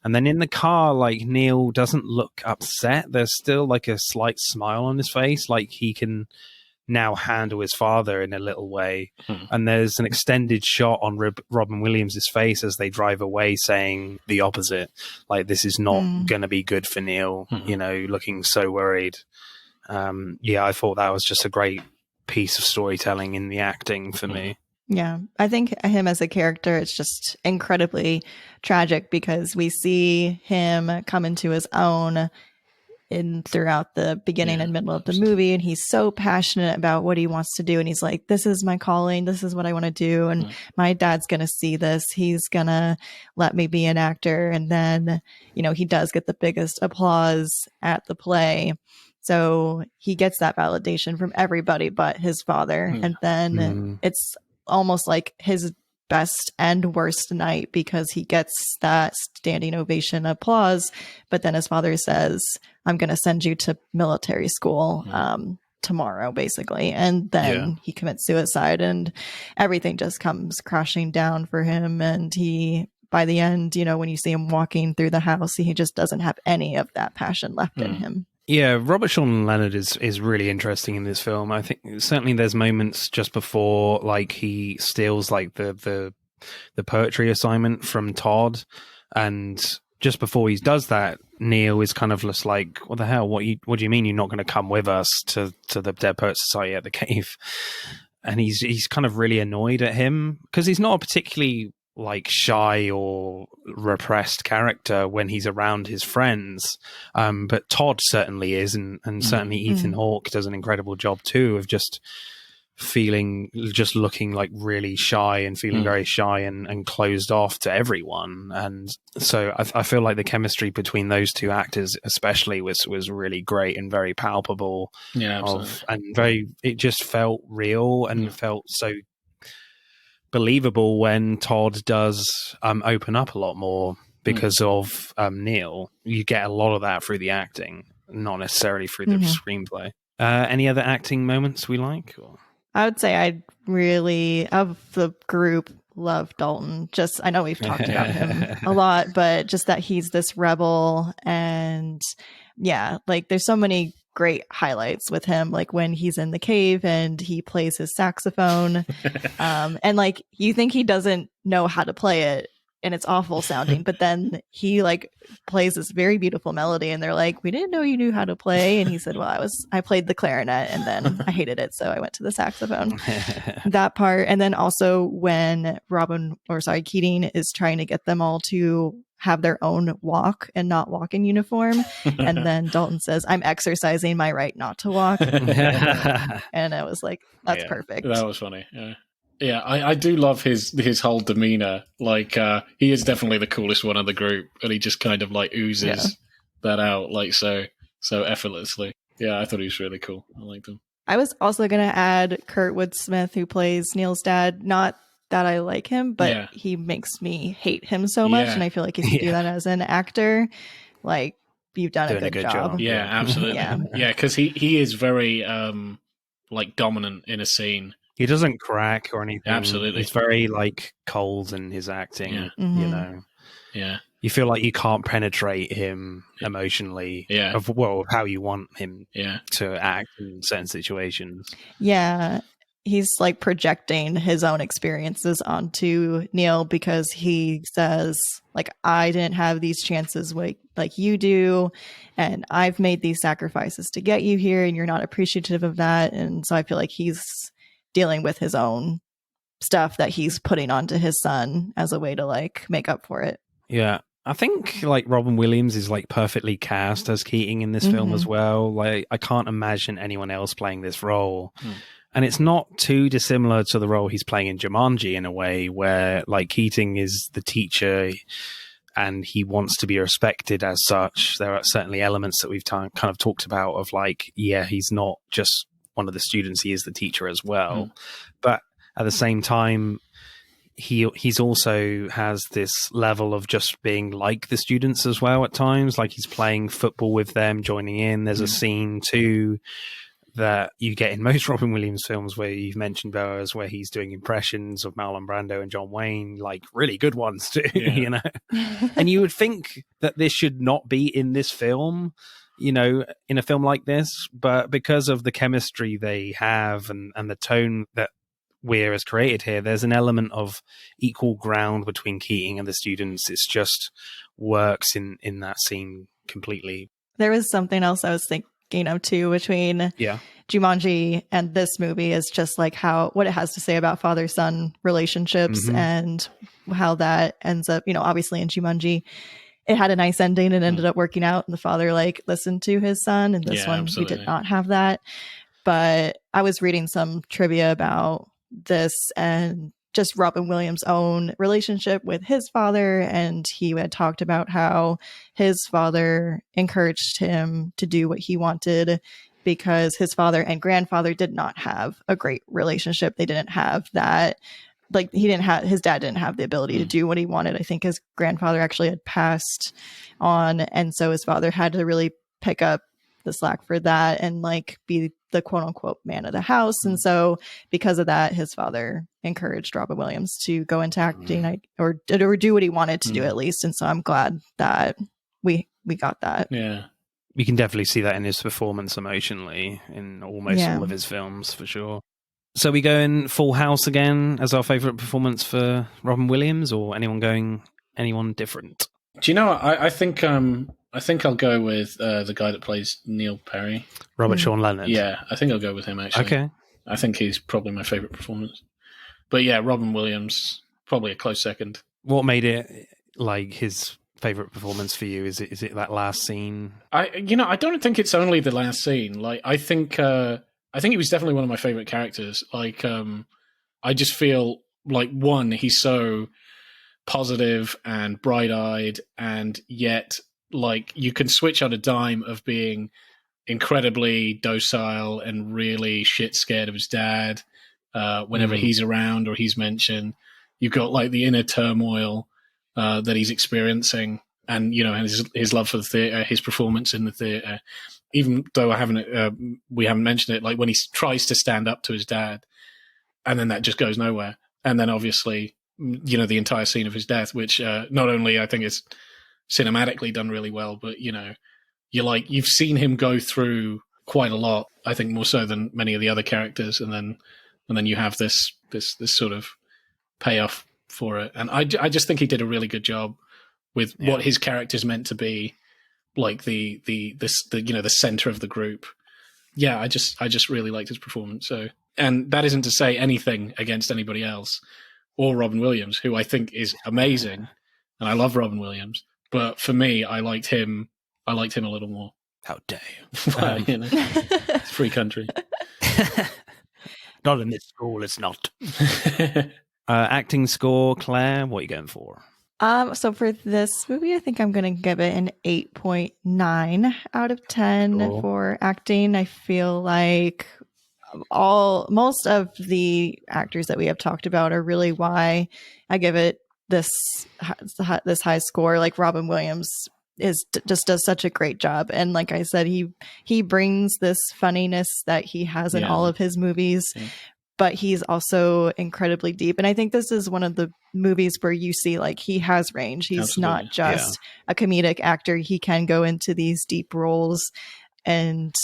And then in the car, like Neil doesn't look upset. There's still like a slight smile on his face, like he can now handle his father in a little way. And there's an extended shot on Robin Williams' face as they drive away saying the opposite. Like, this is not going to be good for Neil, looking so worried. I thought that was just a great piece of storytelling in the acting for me. Yeah, I think him as a character, it's just incredibly tragic because we see him come into his own throughout the beginning and middle of the movie, and he's so passionate about what he wants to do, and he's like, this is my calling, this is what I want to do, and my dad's gonna see this, he's gonna let me be an actor. And then he does get the biggest applause at the play, so he gets that validation from everybody but his father. And then it's almost like his best and worst night because he gets that standing ovation applause, but then his father says, "I'm going to send you to military school tomorrow," basically. And then he commits suicide and everything just comes crashing down for him. And he, by the end, when you see him walking through the house, he just doesn't have any of that passion left in him. Yeah, Robert Sean Leonard is really interesting in this film. I think certainly there's moments just before, like, he steals like the the poetry assignment from Todd, and just before he does that, Neil is kind of just like, "What the hell? What do you mean you're not going to come with us to the Dead Poets Society at the cave?" And he's kind of really annoyed at him because he's not a particularly like shy or repressed character when he's around his friends, but Todd certainly is, and certainly Ethan Hawke does an incredible job too of just looking like really shy and feeling very shy and closed off to everyone. And so I feel like the chemistry between those two actors especially was really great and very palpable. Yeah, absolutely. It just felt real and felt so believable when Todd does open up a lot more because of Neil. You get a lot of that through the acting, not necessarily through the screenplay. Any other acting moments we like? Or? I would say I really, of the group, love Dalton. Just, I know we've talked about him a lot, but just that he's this rebel, and yeah, like there's so many great highlights with him, like when he's in the cave and he plays his saxophone, and like you think he doesn't know how to play it and it's awful sounding, but then he like plays this very beautiful melody and they're like, "We didn't know you knew how to play." And he said, "Well, I played the clarinet and then I hated it, so I went to the saxophone." That part. And then also when Keating is trying to get them all to have their own walk and not walk in uniform, and then Dalton says, "I'm exercising my right not to walk." And I was like, that's perfect. That was funny. Yeah, I do love his whole demeanor. Like, he is definitely the coolest one of the group, and he just kind of like oozes that out like so effortlessly. Yeah, I thought he was really cool. I liked him. I was also going to add Kurtwood Smith, who plays Neil's dad. Not that I like him, but he makes me hate him so much, and I feel like if you do that as an actor, like you've done a good job. Yeah, absolutely. Yeah, because he is very like dominant in a scene. He doesn't crack or anything. Absolutely. He's very like cold in his acting, you know. Yeah. You feel like you can't penetrate him emotionally of how you want him to act in certain situations. Yeah. He's like projecting his own experiences onto Neil because he says, like, I didn't have these chances like you do, and I've made these sacrifices to get you here, and you're not appreciative of that. And so I feel like he's dealing with his own stuff that he's putting onto his son as a way to like make up for it. Yeah. I think like Robin Williams is like perfectly cast as Keating in this film as well. Like I can't imagine anyone else playing this role. And it's not too dissimilar to the role he's playing in Jumanji in a way where like Keating is the teacher and he wants to be respected as such. There are certainly elements that we've kind of talked about of like, he's not just one of the students, he is the teacher as well. But at the same time, he's also has this level of just being like the students as well at times. Like he's playing football with them, joining in. There's a scene too that you get in most Robin Williams films where you've mentioned Boaz, where he's doing impressions of Marlon Brando and John Wayne, like really good ones too, you know. And you would think that this should not be in this film, you know, in a film like this, but because of the chemistry they have and the tone that Weir has created here, there's an element of equal ground between Keating and the students. It's just works in that scene completely. There was something else I was thinking of too between Jumanji and this movie is just like what it has to say about father-son relationships and how that ends up, you know, obviously in Jumanji it had a nice ending and ended up working out, and the father like listened to his son, and this one we did not have that. But I was reading some trivia about this and just Robin Williams' own relationship with his father, and he had talked about how his father encouraged him to do what he wanted because his father and grandfather did not have a great relationship. They didn't have that, like his dad didn't have the ability to do what he wanted. I think his grandfather actually had passed on, and so his father had to really pick up the slack for that and like be the quote unquote man of the house. And so because of that, his father encouraged Robin Williams to go into acting or do what he wanted to do at least. And so I'm glad that we got that. Yeah. You can definitely see that in his performance emotionally in almost all of his films for sure. So we go in Full House again as our favourite performance for Robin Williams, or anyone different? Do you know? I think I'll go with the guy that plays Neil Perry, Robert Sean Leonard. Yeah, I think I'll go with him actually. Okay. I think he's probably my favourite performance. But yeah, Robin Williams probably a close second. What made it like his favourite performance for you? Is it that last scene? I don't think it's only the last scene. Like I think he was definitely one of my favourite characters. Like I just feel like one, he's so positive and bright-eyed, and yet like you can switch on a dime of being incredibly docile and really shit scared of his dad whenever he's around or he's mentioned. You've got like the inner turmoil that he's experiencing, and and his love for the theatre, his performance in the theatre. Even though we haven't mentioned it, like when he tries to stand up to his dad, and then that just goes nowhere. And then obviously, the entire scene of his death, which not only I think is cinematically done really well, but you've seen him go through quite a lot. I think more so than many of the other characters, and then you have this sort of payoff for it. And I just think he did a really good job with what his character's meant to be, like the center of the group. Yeah, I just really liked his performance. So, and that isn't to say anything against anybody else or Robin Williams, who I think is amazing, and I love Robin Williams. But for me, I liked him a little more. How dare you? Well, it's a free country. Not in this school, it's not. Acting score, Claire, what are you going for? So for this movie, I think I'm going to give it an 8.9 out of 10 for acting. I feel like most of the actors that we have talked about are really why I give it this high score. Like Robin Williams just does such a great job, and like I said, he brings this funniness that he has in all of his movies. But he's also incredibly deep. And I think this is one of the movies where you see like he has range. He's not just a comedic actor. He can go into these deep roles and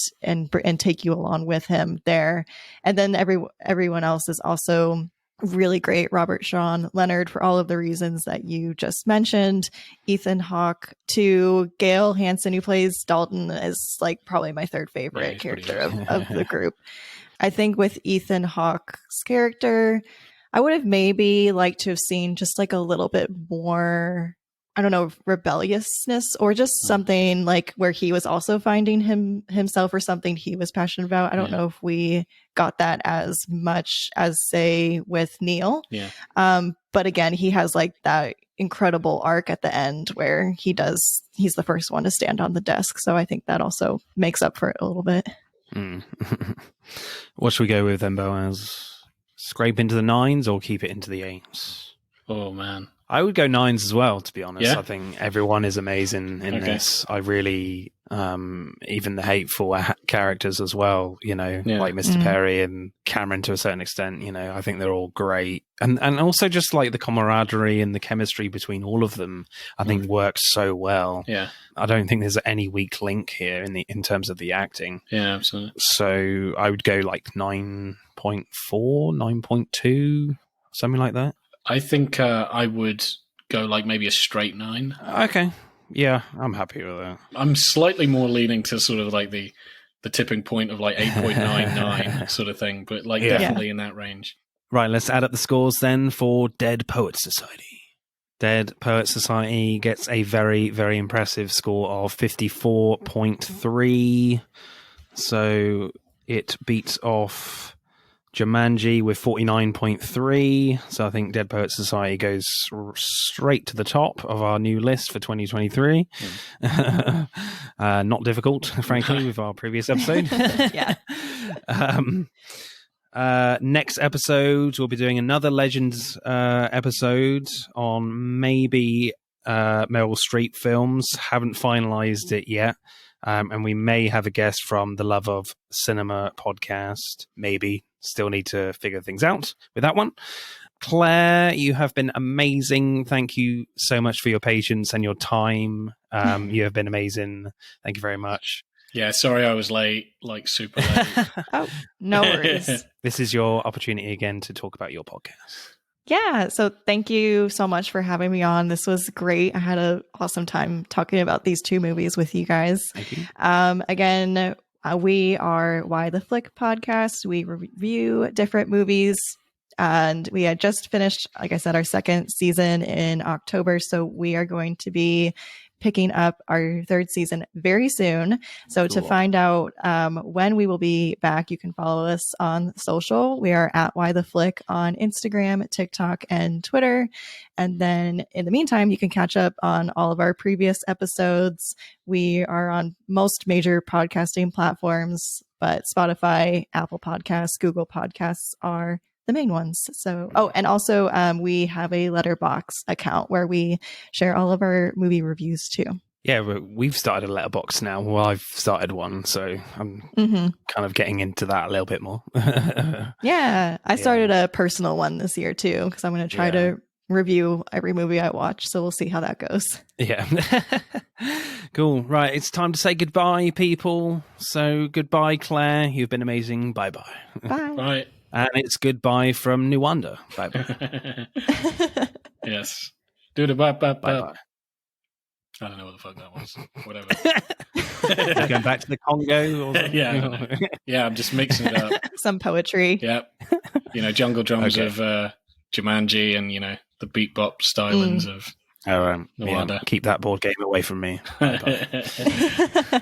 take you along with him there. And then everyone else is also really great. Robert Sean Leonard, for all of the reasons that you just mentioned. Ethan Hawke too. Gail Hansen, who plays Dalton, is like probably my third favorite character of the group. I think with Ethan Hawke's character, I would have maybe liked to have seen just like a little bit more, I don't know, rebelliousness, or just something like where he was also finding himself or something he was passionate about. I don't know if we got that as much as, say, with Neil. Yeah. But again, he has like that incredible arc at the end where he's the first one to stand on the desk. So I think that also makes up for it a little bit. What should we go with then, Boaz? Scrape into the 9s or keep it into the 8s? Oh man, I would go 9s as well, to be honest. Yeah? I think everyone is amazing in this. I really, even the hateful characters as well, like Mr. Perry and Cameron to a certain extent, I think they're all great. And also just like the camaraderie and the chemistry between all of them, I think works so well. Yeah. I don't think there's any weak link here in terms of the acting. Yeah, absolutely. So I would go like 9.4, 9.2, something like that. I think I would go like maybe a straight 9. Okay. Yeah, I'm happy with that. I'm slightly more leaning to sort of like the tipping point of like 8.99 sort of thing, but like definitely in that range. Right, let's add up the scores then for Dead Poets Society. Dead Poets Society gets a very, very impressive score of 54.3. So it beats off Jumanji with 49.3. So I think Dead Poets Society goes straight to the top of our new list for 2023. Not difficult, frankly, with our previous episode. Yeah. Next episode, we'll be doing another Legends episode on maybe Meryl Streep films. Haven't finalized it yet. And we may have a guest from the Love of Cinema podcast. Maybe. Still need to figure things out with that one. Claire, you have been amazing. Thank you so much for your patience and your time. You have been amazing. Thank you very much. Yeah, sorry I was late, like super late. Oh, no worries. This is your opportunity again to talk about your podcast. Yeah, so thank you so much for having me on. This was great. I had an awesome time talking about these 2 movies with you guys. Thank you. Again, we are Why the Flick podcast. We review different movies, and we had just finished, like I said, our 2nd season in October. So we are going to be picking up our 3rd season very soon. So to find out when we will be back, you can follow us on social. We are at Why the Flick on Instagram, TikTok, and Twitter. And then in the meantime, you can catch up on all of our previous episodes. We are on most major podcasting platforms, but Spotify, Apple Podcasts, Google Podcasts are the main ones. So, and also we have a Letterboxd account where we share all of our movie reviews too. Yeah, we've started a letterbox now. Well, I've started one, so I'm kind of getting into that a little bit more. Yeah, I started a personal one this year too, because I'm going to try to review every movie I watch. So we'll see how that goes. Yeah. Cool. Right. It's time to say goodbye, people. So goodbye, Claire. You've been amazing. Bye-bye. Bye. Right. And it's goodbye from Nuwanda. Bye-bye. Yes. Do the bye-bye. Bye-bye. I don't know what the fuck that was. Whatever. Going back to the Congo? Or Yeah, I don't know. Yeah, I'm just mixing it up. Some poetry. Yep. Jungle drums of Jumanji and, the beatbox stylings of Nuwanda. Yeah, keep that board game away from me. Bye-bye.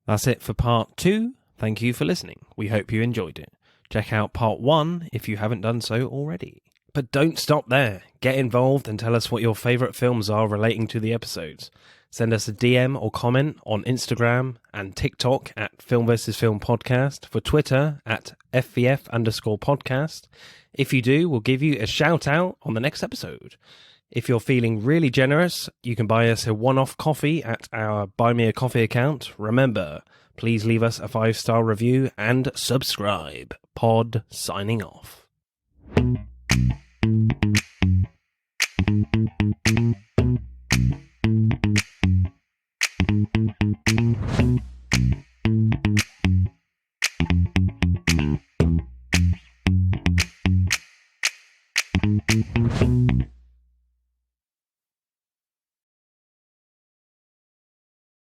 That's it for part 2. Thank you for listening. We hope you enjoyed it. Check out part 1 if you haven't done so already. But don't stop there. Get involved and tell us what your favourite films are relating to the episodes. Send us a DM or comment on Instagram and TikTok at Film vs. Film Podcast, for Twitter at FVF_podcast. If you do, we'll give you a shout out on the next episode. If you're feeling really generous, you can buy us a one-off coffee at our Buy Me a Coffee account. Remember, please leave us a 5-star review and subscribe. Pod signing off.